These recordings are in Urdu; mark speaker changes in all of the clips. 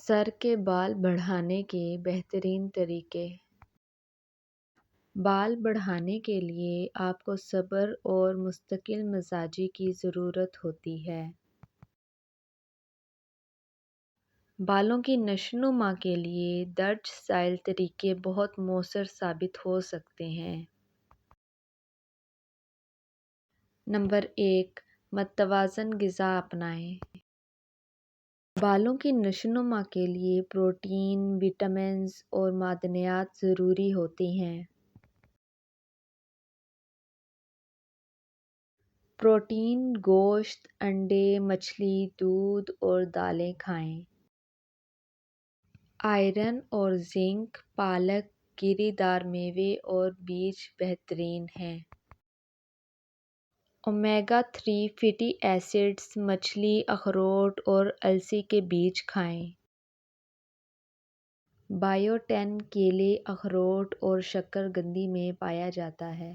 Speaker 1: سر کے بال بڑھانے کے بہترین طریقے۔ بال بڑھانے کے لیے آپ کو صبر اور مستقل مزاجی کی ضرورت ہوتی ہے۔ بالوں کی نشوونما کے لیے درج ذیل طریقے بہت مؤثر ثابت ہو سکتے ہیں۔ نمبر 1، متوازن غذا اپنائیں۔ بالوں کی نشوونما کے لیے پروٹین، وٹامنز اور معدنیات ضروری ہوتے ہیں۔ پروٹین، گوشت، انڈے، مچھلی، دودھ اور دالیں کھائیں۔ آئرن اور زنک، پالک، گری دار میوے اور بیج بہترین ہیں۔ اومیگا 3 فیٹی ایسڈز، مچھلی، اخروٹ اور السی کے بیج کھائیں۔ بایوٹین کیلے، اخروٹ اور شکرقندی میں پایا جاتا ہے۔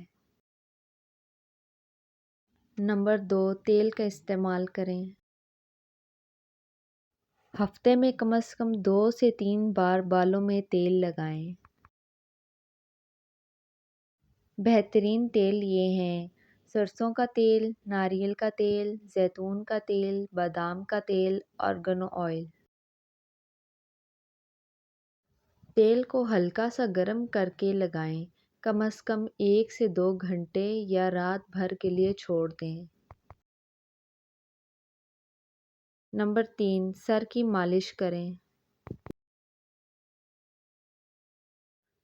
Speaker 1: نمبر 2، تیل کا استعمال کریں۔ ہفتے میں کم از کم 2 سے 3 بار بالوں میں تیل لگائیں۔ بہترین تیل یہ ہیں: سرسوں کا تیل، ناریل کا تیل، زیتون کا تیل، بادام کا تیل، آرگن آئل۔ تیل کو ہلکا سا گرم کرکے لگائیں۔ کم از کم 1 سے 2 گھنٹے یا رات بھر کے لیے چھوڑ دیں۔ نمبر 3، سر کی مالش کریں۔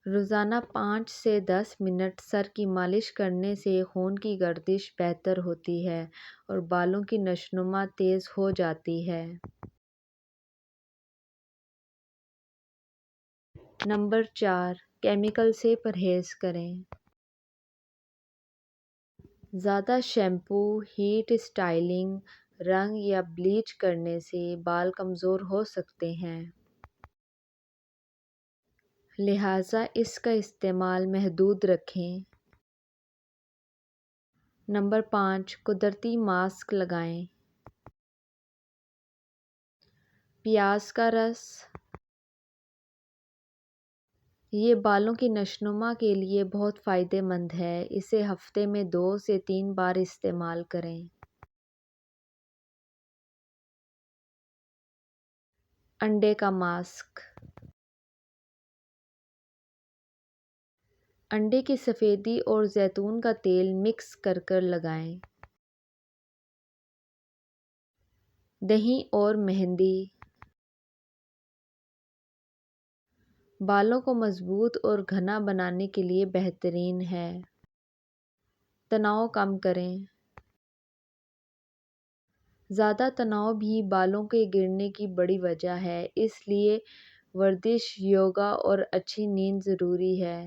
Speaker 1: روزانہ 5 سے 10 منٹ سر کی مالش کرنے سے خون کی گردش بہتر ہوتی ہے اور بالوں کی نشوونما تیز ہو جاتی ہے۔ نمبر 4، کیمیکل سے پرہیز کریں۔ زیادہ شیمپو، ہیٹ اسٹائلنگ، رنگ یا بلیچ کرنے سے بال کمزور ہو سکتے ہیں، لہٰذا اس کا استعمال محدود رکھیں۔ نمبر 5، قدرتی ماسک لگائیں۔ پیاز کا رس۔ یہ بالوں کی نشوونما کے لیے بہت فائدہ مند ہے۔ اسے ہفتے میں 2 سے 3 بار استعمال کریں۔ انڈے کا ماسک۔ انڈے کی سفیدی اور زیتون کا تیل مکس کر لگائیں۔ دہی اور مہندی۔ بالوں کو مضبوط اور گھنا بنانے کے لیے بہترین ہے۔ تناؤ کم کریں۔ زیادہ تناؤ بھی بالوں کے گرنے کی بڑی وجہ ہے، اس لیے ورزش، یوگا اور اچھی نیند ضروری ہے۔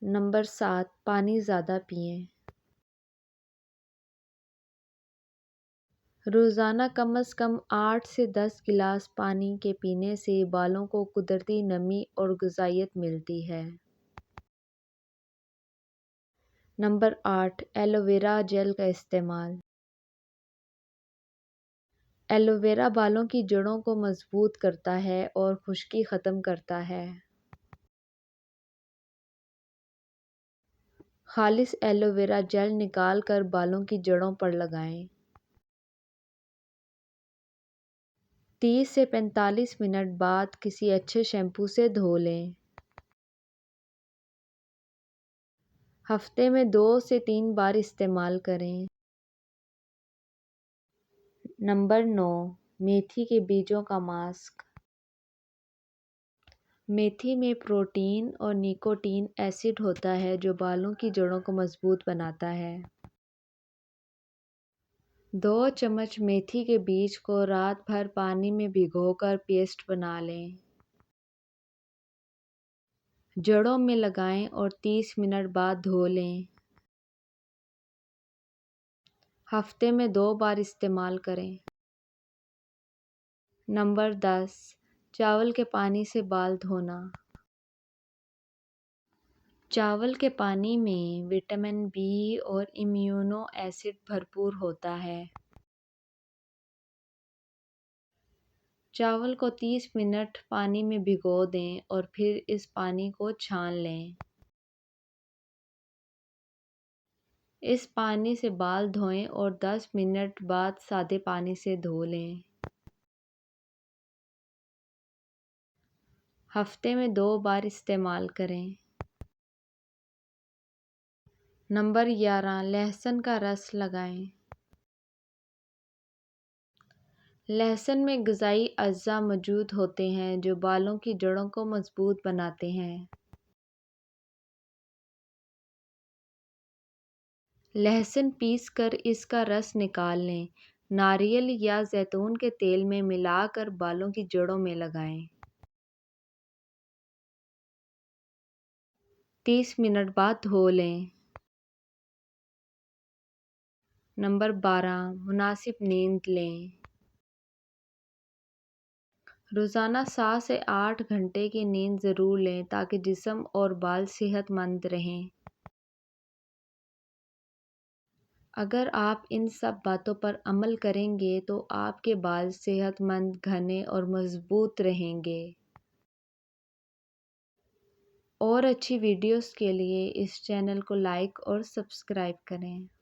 Speaker 1: نمبر 7، پانی زیادہ پئیں۔ روزانہ کم از کم 8 سے 10 گلاس پانی کے پینے سے بالوں کو قدرتی نمی اور غذائیت ملتی ہے۔ نمبر 8، ایلو ویرا جیل کا استعمال۔ ایلو ویرا بالوں کی جڑوں کو مضبوط کرتا ہے اور خشکی ختم کرتا ہے۔ خالص ایلو ویرا جیل نکال کر بالوں کی جڑوں پر لگائیں۔ 30 سے 45 منٹ بعد کسی اچھے شیمپو سے دھو لیں۔ ہفتے میں 2 سے 3 بار استعمال کریں۔ نمبر 9، میتھی کے بیجوں کا ماسک۔ میتھی میں پروٹین اور نیکوٹین ایسڈ ہوتا ہے جو بالوں کی جڑوں کو مضبوط بناتا ہے۔ 2 چمچ میتھی کے بیج کو رات بھر پانی میں بھگو کر پیسٹ بنا لیں۔ جڑوں میں لگائیں اور 30 منٹ بعد دھو لیں۔ ہفتے میں 2 بار استعمال کریں۔ نمبر 10، چاول کے پانی سے بال دھونا۔ چاول کے پانی میں وٹامن بی اور ایمینو ایسڈ بھرپور ہوتا ہے۔ چاول کو 30 منٹ پانی میں بھگو دیں اور پھر اس پانی کو چھان لیں۔ اس پانی سے بال دھوئیں اور 10 منٹ بعد سادے پانی سے دھو لیں۔ ہفتے میں 2 بار استعمال کریں۔ نمبر 11 لہسن کا رس لگائیں۔ لہسن میں غذائی اجزاء موجود ہوتے ہیں جو بالوں کی جڑوں کو مضبوط بناتے ہیں۔ لہسن پیس کر اس کا رس نکال لیں۔ ناریل یا زیتون کے تیل میں ملا کر بالوں کی جڑوں میں لگائیں۔ 30 منٹ بعد دھو لیں۔ نمبر 12 مناسب نیند لیں۔ روزانہ 7 سے 8 گھنٹے کی نیند ضرور لیں تاکہ جسم اور بال صحت مند رہیں۔ اگر آپ ان سب باتوں پر عمل کریں گے تو آپ کے بال صحت مند، گھنے اور مضبوط رہیں گے۔ اور اچھی ویڈیوز کے لیے اس چینل کو لائک اور سبسکرائب کریں۔